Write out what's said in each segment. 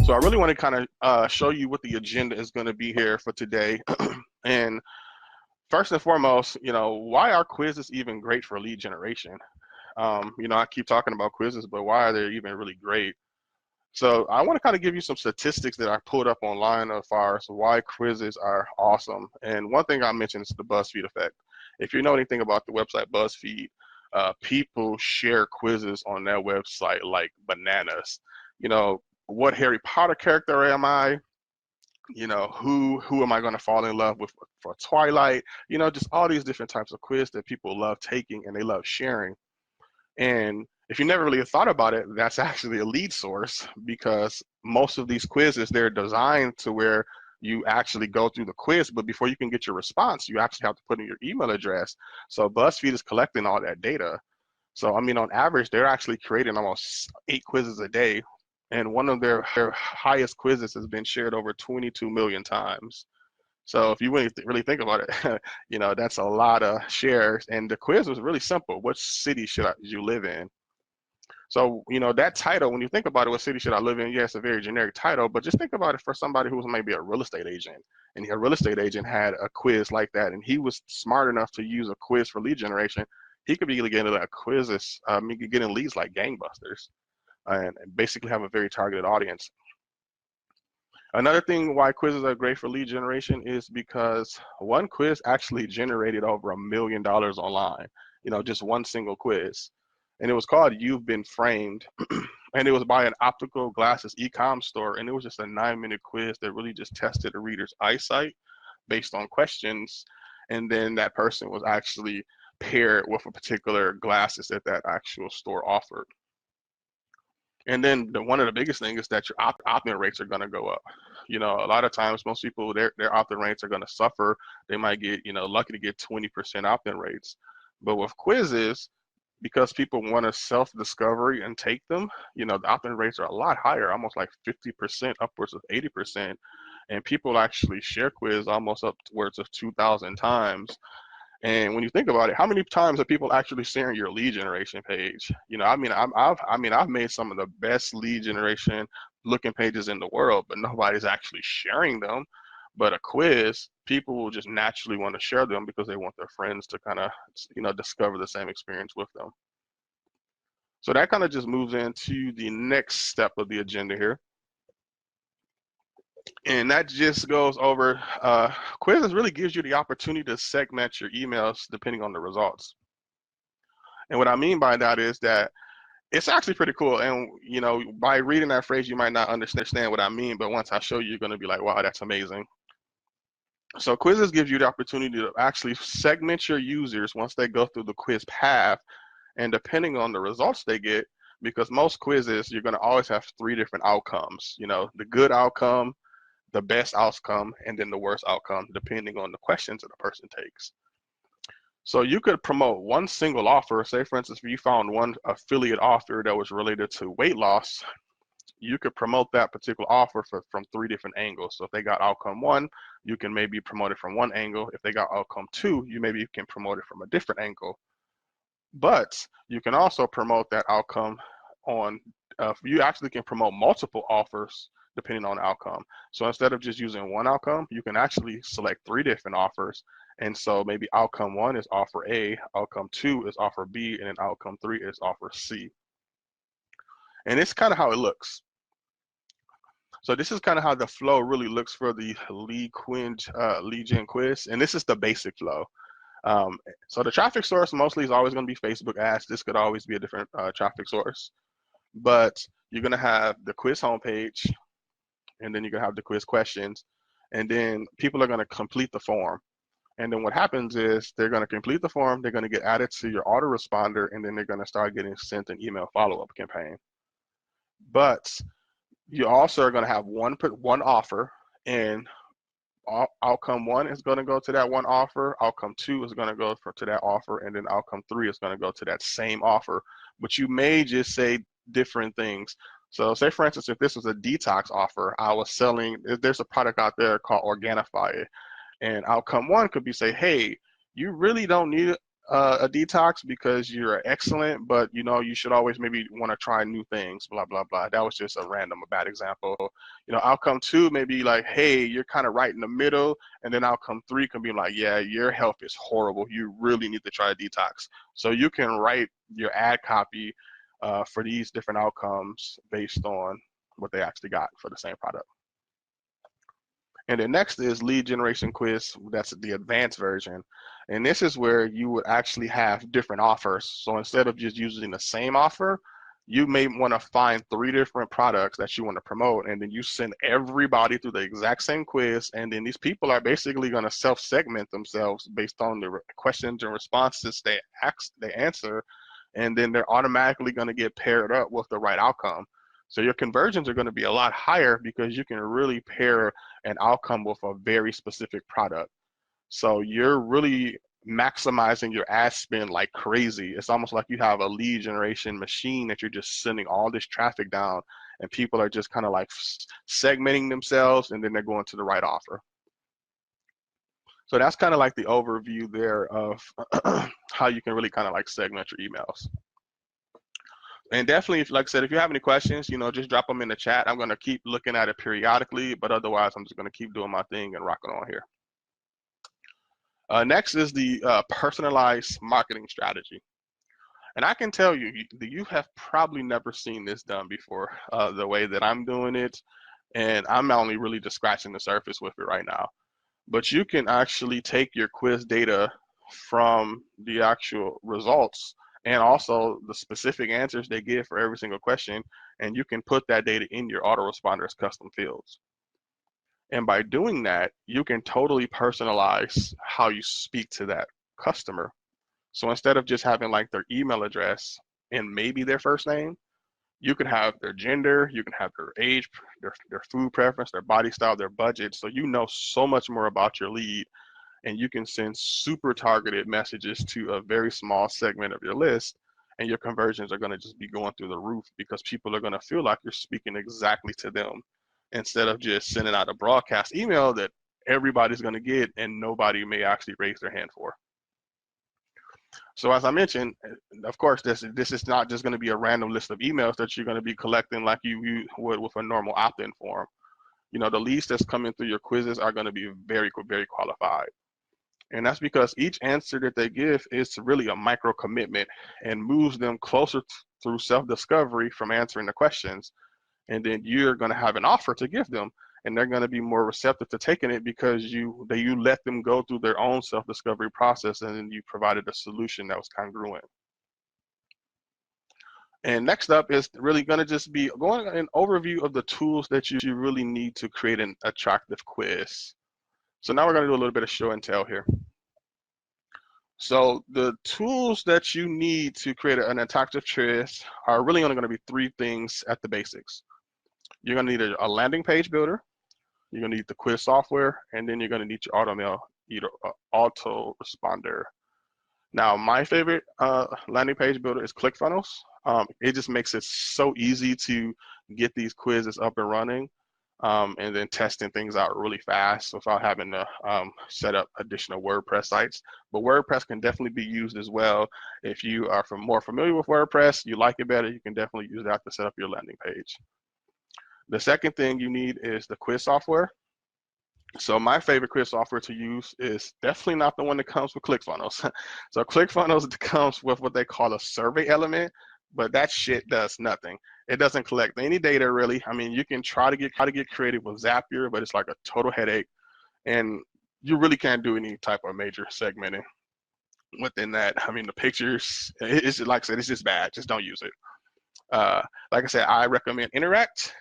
So I really want to kind of show you what the agenda is going to be here for today. And first and foremost, why are quizzes even great for lead generation? I keep talking about quizzes, but why are they even really great? So I want to kind of give you some statistics that I pulled up online as far as why quizzes are awesome. And one thing I mentioned is the BuzzFeed effect. If you know anything about the website BuzzFeed, people share quizzes on their website like bananas. What Harry Potter character am I? Who am I going to fall in love with for Twilight? Just all these different types of quiz that people love taking and they love sharing. And if you never really thought about it, that's actually a lead source, because most of these quizzes, they're designed to where you actually go through the quiz, but before you can get your response, you actually have to put in your email address. So BuzzFeed is collecting all that data. So, on average, they're actually creating almost 8 quizzes a day. And one of their highest quizzes has been shared over 22 million times. So if you really think about it, that's a lot of shares. And the quiz was really simple. What city should you live in? So, that title, when you think about it, what city should I live in? Yeah, it's a very generic title, but just think about it for somebody who's maybe a real estate agent. And a real estate agent had a quiz like that, and he was smart enough to use a quiz for lead generation. He could be getting that quizzes, he could get in leads like gangbusters, and basically have a very targeted audience. Another thing why quizzes are great for lead generation is because one quiz actually generated over $1 million online, just one single quiz. And it was called You've Been Framed. And it was by an optical glasses e-com store. And it was just a 9-minute quiz that really just tested the reader's eyesight based on questions. And then that person was actually paired with a particular glasses that actual store offered. And then one of the biggest things is that your opt-in rates are going to go up. A lot of times, most people, their opt-in rates are going to suffer. They might get, lucky to get 20% opt-in rates. But with quizzes, because people want to self-discovery and take them, the opt-in rates are a lot higher, almost like 50%, upwards of 80%. And people actually share quiz almost upwards of 2,000 times. And when you think about it, how many times are people actually sharing your lead generation page? I've made some of the best lead generation looking pages in the world, but nobody's actually sharing them. But a quiz, people will just naturally want to share them because they want their friends to kind of, discover the same experience with them. So that kind of just moves into the next step of the agenda here. And that just goes over, quizzes really gives you the opportunity to segment your emails depending on the results. And what I mean by that is that it's actually pretty cool. And, by reading that phrase, you might not understand what I mean, but once I show you, you're going to be like, wow, that's amazing. So quizzes gives you the opportunity to actually segment your users once they go through the quiz path. And depending on the results they get, because most quizzes, you're going to always have 3 different outcomes, the good outcome, the best outcome, and then the worst outcome, depending on the questions that the person takes. So you could promote one single offer. Say, for instance, if you found one affiliate offer that was related to weight loss, you could promote that particular offer from 3 different angles. So if they got outcome 1, you can maybe promote it from one angle. If they got outcome 2, you can promote it from a different angle. But you can also promote that outcome on, you actually can promote multiple offers depending on the outcome. So instead of just using one outcome, you can actually select 3 different offers. And so maybe outcome 1 is offer A, outcome 2 is offer B, and then outcome 3 is offer C. And it's kind of how it looks. So this is kind of how the flow really looks for the lead gen quiz. And this is the basic flow. So the traffic source mostly is always going to be Facebook ads. This could always be a different traffic source. But you're going to have the quiz homepage, and then you're going to have the quiz questions, and then people are going to complete the form. And then what happens is they're going to complete the form, they're going to get added to your autoresponder, and then they're going to start getting sent an email follow-up campaign. But you also are going to have one offer, and outcome 1 is going to go to that one offer, outcome 2 is going to go to that offer, and then outcome 3 is going to go to that same offer. But you may just say different things. So say, for instance, if this was a detox offer, I was selling, there's a product out there called Organifi. And outcome 1 could be say, hey, you really don't need a detox because you're excellent, but you know, you should always maybe want to try new things, blah, blah, blah. That was just a random, a bad example. You know, outcome 2 may be like, hey, you're kind of right in the middle. And then outcome 3 can be like, yeah, your health is horrible. You really need to try a detox. So you can write your ad copy for these different outcomes based on what they actually got for the same product. And then next is lead generation quiz. That's the advanced version. And this is where you would actually have different offers. So instead of just using the same offer, you may want to find 3 different products that you want to promote, and then you send everybody through the exact same quiz. And then these people are basically going to self-segment themselves based on the questions and responses they answer, and then they're automatically going to get paired up with the right outcome. So your conversions are going to be a lot higher because you can really pair an outcome with a very specific product. So you're really maximizing your ad spend like crazy. It's almost like you have a lead generation machine that you're just sending all this traffic down, and people are just kind of like segmenting themselves, and then they're going to the right offer. So that's kind of like the overview there of how you can really kind of like segment your emails. And definitely, if, like I said, if you have any questions, you know, just drop them in the chat. I'm going to keep looking at it periodically, but otherwise, I'm just going to keep doing my thing and rocking on here. Next is the personalized marketing strategy. And I can tell you, you have probably never seen this done before, the way that I'm doing it. And I'm only really just scratching the surface with it right now. But you can actually take your quiz data from the actual results and also the specific answers they give for every single question, and you can put that data in your autoresponders custom fields. And by doing that, you can totally personalize how you speak to that customer. So instead of just having like their email address and maybe their first name, you can have their gender, you can have their age, their food preference, their body style, their budget. So you know so much more about your lead, and you can send super targeted messages to a very small segment of your list, and your conversions are going to just be going through the roof because people are going to feel like you're speaking exactly to them instead of just sending out a broadcast email that everybody's going to get and nobody may actually raise their hand for. So as I mentioned, of course, this is not just going to be a random list of emails that you're going to be collecting like you would with a normal opt-in form. You know, the leads that's coming through your quizzes are going to be very, very qualified. And that's because each answer that they give is really a micro commitment and moves them closer through self-discovery from answering the questions. And then you're going to have an offer to give them, and they're going to be more receptive to taking it because you let them go through their own self-discovery process, and then you provided a solution that was congruent. And next up is really going to just be going an overview of the tools that you really need to create an attractive quiz. So now we're going to do a little bit of show and tell here. So the tools that you need to create an attractive quiz are really only going to be 3 things at the basics. You're going to need a landing page builder, you're going to need the quiz software, and then you're going to need your autoresponder. Now, my favorite landing page builder is ClickFunnels. It just makes it so easy to get these quizzes up and running, and then testing things out really fast without having to set up additional WordPress sites. But WordPress can definitely be used as well. If you are more familiar with WordPress, you like it better, you can definitely use that to set up your landing page. The second thing you need is the quiz software. So my favorite quiz software to use is definitely not the one that comes with ClickFunnels. So ClickFunnels comes with what they call a survey element, but that shit does nothing. It doesn't collect any data really. I mean, you can try to get creative with Zapier, but it's like a total headache, and you really can't do any type of major segmenting within that. I mean, the pictures, it's like I said, it's just bad. Just don't use it. Like I said, I recommend Interact.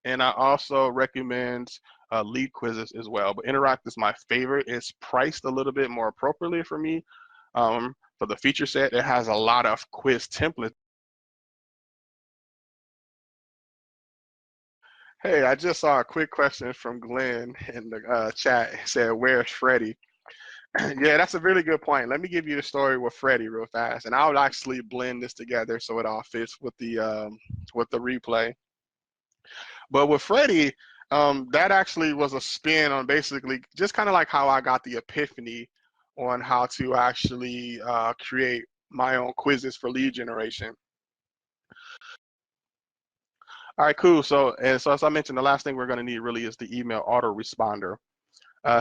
And I also recommend Lead Quizzes as well. But Interact is my favorite. It's priced a little bit more appropriately for me. For the feature set, it has a lot of quiz templates. Hey, I just saw a quick question from Glenn in the chat. He said, "Where's Freddie?" Yeah, that's a really good point. Let me give you the story with Freddie real fast, and I'll actually blend this together so it all fits with the replay. But with Freddie, that actually was a spin on basically just kind of like how I got the epiphany on how to actually create my own quizzes for lead generation. All right, cool. So as I mentioned, the last thing we're going to need really is the email autoresponder.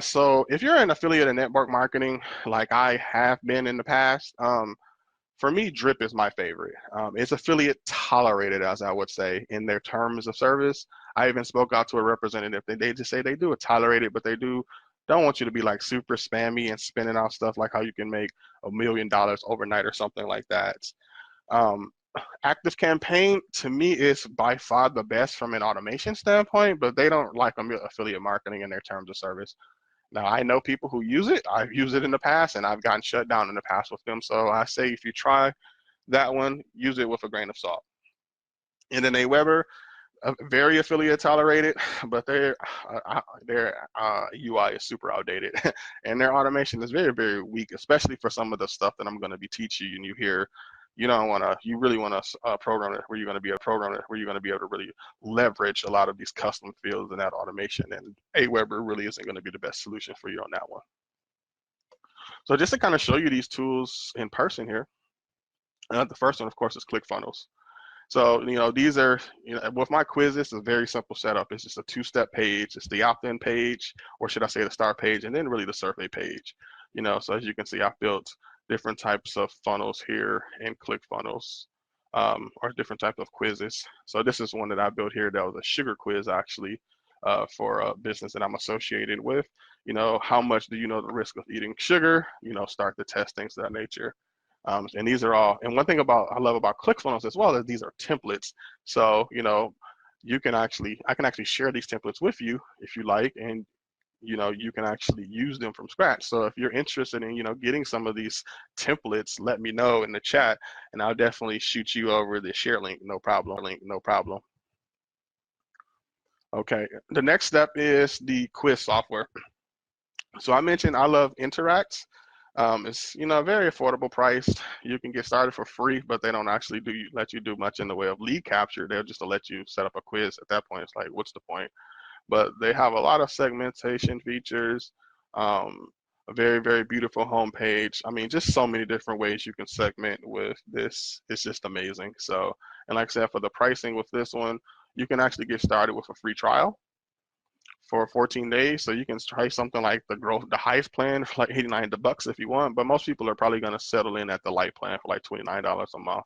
So if you're in affiliate and network marketing, like I have been in the past, for me, Drip is my favorite. It's affiliate tolerated, as I would say, in their terms of service. I even spoke out to a representative. They just say they do it tolerated, but they don't want you to be like super spammy and spinning out stuff like how you can make $1 million overnight or something like that. Um, Active Campaign to me is by far the best from an automation standpoint, but they don't like affiliate marketing in their terms of service. Now, I know people who use it. I've used it in the past, and I've gotten shut down in the past with them. So I say if you try that one, use it with a grain of salt. And then Aweber, very affiliate tolerated, but their UI is super outdated, and their automation is very, very weak, especially for some of the stuff that I'm going to be teaching you. And you hear, you really want to program it where you're going to be a programmer, where you're going to be able to really leverage a lot of these custom fields and that automation. And Aweber really isn't going to be the best solution for you on that one. So just to kind of show you these tools in person here, the first one, of course, is ClickFunnels. So, these are, with my quiz, it's a very simple setup. It's just a two-step page. It's the opt-in page, or should I say the start page, and then really the survey page. So as you can see, I've built different types of funnels here in ClickFunnels, or different types of quizzes. So this is one that I built here that was a sugar quiz, actually, for a business that I'm associated with. How much do you know the risk of eating sugar? Start the test, things of that nature. And these are all, and one thing I love about ClickFunnels as well is these are templates. So, I can actually share these templates with you if you like, and, you can actually use them from scratch. So if you're interested in, getting some of these templates, let me know in the chat, and I'll definitely shoot you over the share link. No problem. Okay. The next step is the quiz software. So I mentioned I love Introverts. It's very affordable priced. You can get started for free, but they don't actually let you do much in the way of lead capture. They'll just let you set up a quiz. At that point, it's like, what's the point? But they have a lot of segmentation features, a very, very beautiful homepage. I mean, just so many different ways you can segment with this. It's just amazing. So, and like I said, for the pricing with this one, you can actually get started with a free trial for 14 days. So you can try something like the highest plan for like $89 if you want, but most people are probably going to settle in at the light plan for like $29 a month.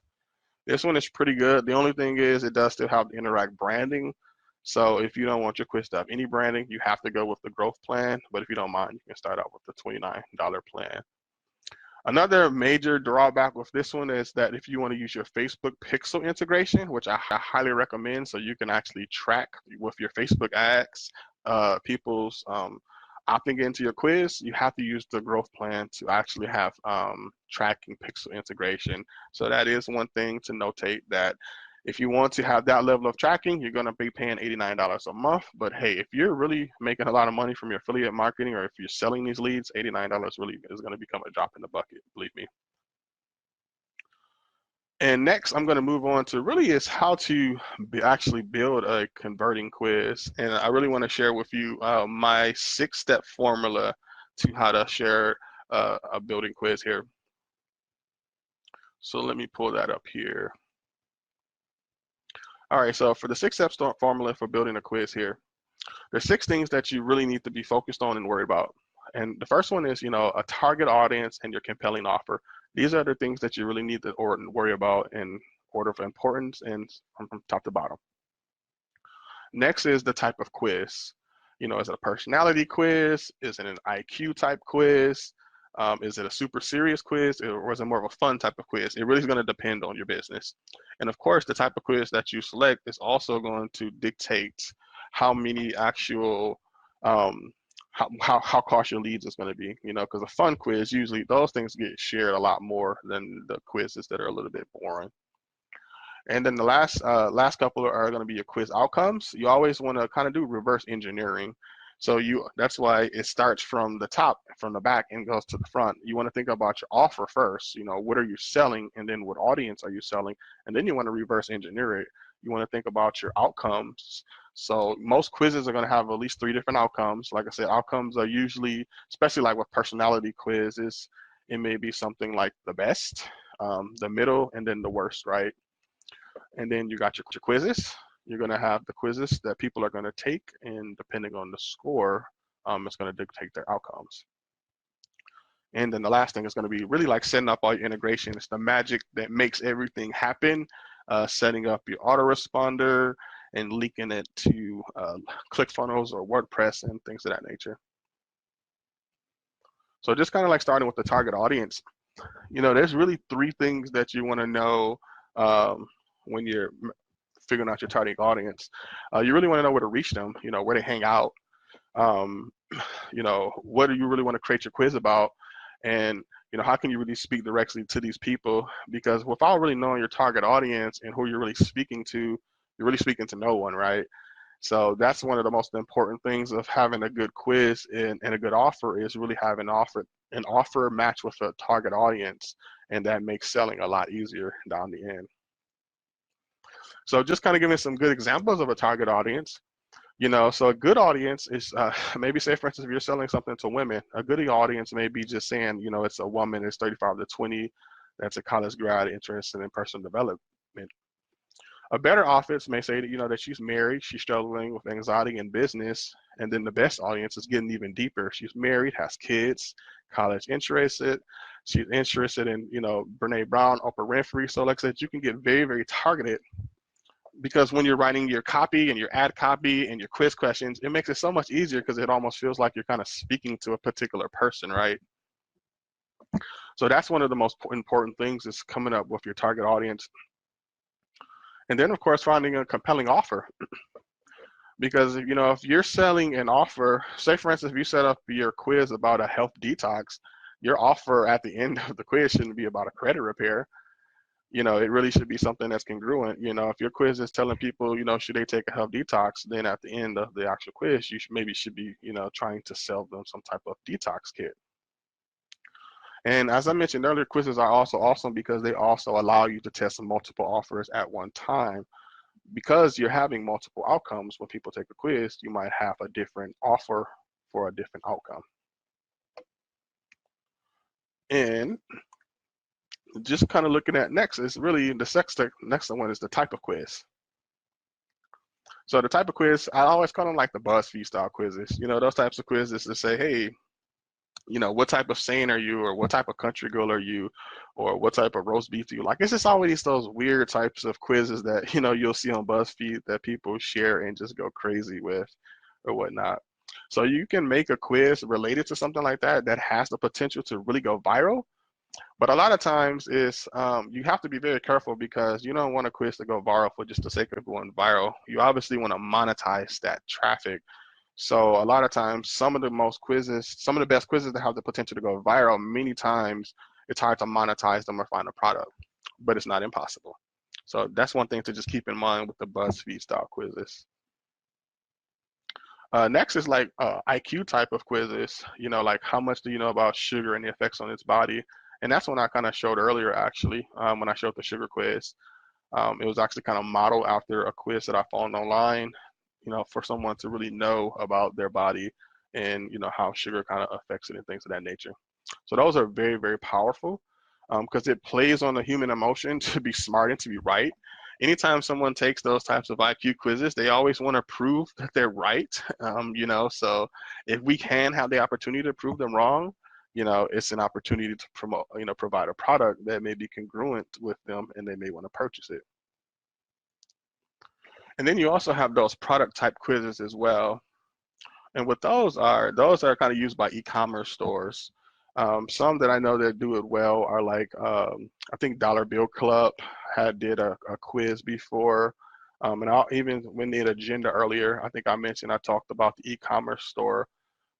This one is pretty good. The only thing is it does still have the Interact branding. So if you don't want your quiz to have any branding, you have to go with the growth plan. But if you don't mind, you can start out with the $29 plan. Another major drawback with this one is that if you want to use your Facebook pixel integration, which I highly recommend, so you can actually track with your Facebook ads, people's opting into your quiz, you have to use the growth plan to actually have tracking pixel integration. So that is one thing to notate, that if you want to have that level of tracking, you're going to be paying $89 a month. But hey, if you're really making a lot of money from your affiliate marketing, or if you're selling these leads, $89 really is going to become a drop in the bucket, believe me. And next, I'm going to move on to really is how to actually build a converting quiz. And I really want to share with you my 6-step formula to how to share a building quiz here. So let me pull that up here. All right, so for the 6-step formula for building a quiz here, there's 6 things that you really need to be focused on and worry about. And the first one is, a target audience and your compelling offer. These are the things that you really need to worry about in order of importance and from top to bottom. Next is the type of quiz. Is it a personality quiz? Is it an IQ type quiz? Is it a super serious quiz, or is it more of a fun type of quiz? It really is going to depend on your business. And of course, the type of quiz that you select is also going to dictate how many actual, how cost your leads is going to be, because a fun quiz, usually those things get shared a lot more than the quizzes that are a little bit boring. And then the last couple are going to be your quiz outcomes. You always want to kind of do reverse engineering. So that's why it starts from the top, from the back, and goes to the front. You want to think about your offer first. What are you selling, and then what audience are you selling, and then you want to reverse engineer it. You want to think about your outcomes. So most quizzes are going to have at least 3 different outcomes. Like I said, outcomes are usually, especially like with personality quizzes, it may be something like the best, the middle, and then the worst, right? And then you got your quizzes. You're going to have the quizzes that people are going to take, and depending on the score, it's going to dictate their outcomes. And then the last thing is going to be really like setting up all your integration. It's the magic that makes everything happen, setting up your autoresponder and linking it to ClickFunnels or WordPress and things of that nature. So just kind of like starting with the target audience, there's really 3 things that you want to know when you're figuring out your target audience. You really want to know where to reach them, where they hang out, what do you really want to create your quiz about? And, how can you really speak directly to these people? Because without really knowing your target audience and who you're really speaking to, you're really speaking to no one, right? So that's one of the most important things of having a good quiz and a good offer is really having an offer match with a target audience. And that makes selling a lot easier down the end. So just kind of giving some good examples of a target audience. So a good audience is maybe say, for instance, if you're selling something to women, a good audience may be just saying, it's a woman that's 35 to 20, that's a college grad interested in personal development. A better audience may say that, that she's married, she's struggling with anxiety in business, and then the best audience is getting even deeper. She's married, has kids, college interested, she's interested in, Brene Brown, Oprah Winfrey. So like I said, you can get very, very targeted. Because when you're writing your copy and your ad copy and your quiz questions, it makes it so much easier because it almost feels like you're kind of speaking to a particular person, right? So that's one of the most important things is coming up with your target audience. And then, of course, finding a compelling offer. Because, if you're selling an offer, say, for instance, if you set up your quiz about a health detox, your offer at the end of the quiz shouldn't be about a credit repair. It really should be something that's congruent. If your quiz is telling people, should they take a health detox, then at the end of the actual quiz, you should be, trying to sell them some type of detox kit. And as I mentioned earlier, quizzes are also awesome because they also allow you to test multiple offers at one time. Because you're having multiple outcomes, when people take a quiz, you might have a different offer for a different outcome. And just kind of looking at next is really the next one is the type of quiz. So the type of quiz, I always call them like the BuzzFeed style quizzes. Those types of quizzes to say, hey, what type of saint are you, or what type of country girl are you, or what type of roast beef do you like? It's just always those weird types of quizzes that, you'll see on BuzzFeed that people share and just go crazy with or whatnot. So you can make a quiz related to something like that has the potential to really go viral. But a lot of times is you have to be very careful because you don't want a quiz to go viral for just the sake of going viral. You obviously want to monetize that traffic. So a lot of times, some of the best quizzes that have the potential to go viral, many times it's hard to monetize them or find a product, but it's not impossible. So that's one thing to just keep in mind with the BuzzFeed style quizzes. Next is like IQ type of quizzes, like how much do you know about sugar and the effects on its body? And that's what I kind of showed earlier, actually, when I showed the sugar quiz. It was actually kind of modeled after a quiz that I found online, for someone to really know about their body and, how sugar kind of affects it and things of that nature. So those are very, very powerful because it plays on the human emotion to be smart and to be right. Anytime someone takes those types of IQ quizzes, they always want to prove that they're right, so if we can have the opportunity to prove them wrong, it's an opportunity to promote, provide a product that may be congruent with them and they may want to purchase it. And then you also have those product type quizzes as well. And what those are kind of used by e-commerce stores. Some that I know that do it well are like, I think Dollar Bill Club did a quiz before. And even when they had agenda earlier, I think I talked about the e-commerce store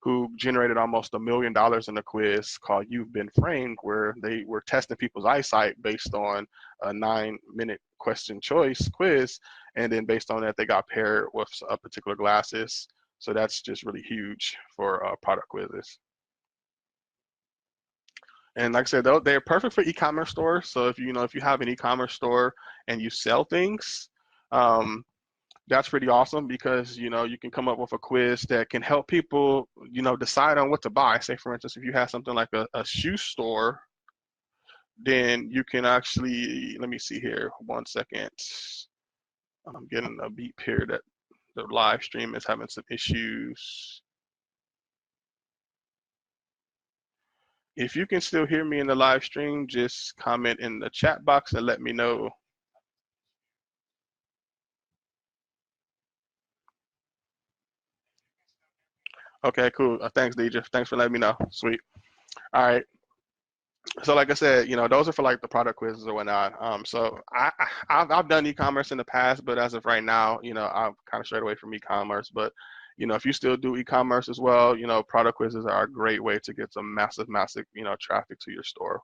who generated almost $1 million in a quiz called You've Been Framed, where they were testing people's eyesight based on a 9-minute question choice quiz. And then based on that, they got paired with particular glasses. So that's just really huge for product quizzes. And like I said, they're perfect for e-commerce stores. So if you have an e-commerce store and you sell things, That's pretty awesome because, you know, you can come up with a quiz that can help people, you know, decide on what to buy. Say, for instance, if you have something like a shoe store, then you can actually, let me see here, 1 second. I'm getting a beep here that the live stream is having some issues. If you can still hear me in the live stream, just comment in the chat box and let me know. Okay, cool. Thanks, Deidre. Thanks for letting me know. Sweet. All right. So like I said, you know, those are for like the product quizzes or whatnot. So I've done e-commerce in the past, but as of right now, you know, I've kind of strayed away from e-commerce. But you know, if you still do e-commerce as well, you know, product quizzes are a great way to get some massive, you know, traffic to your store.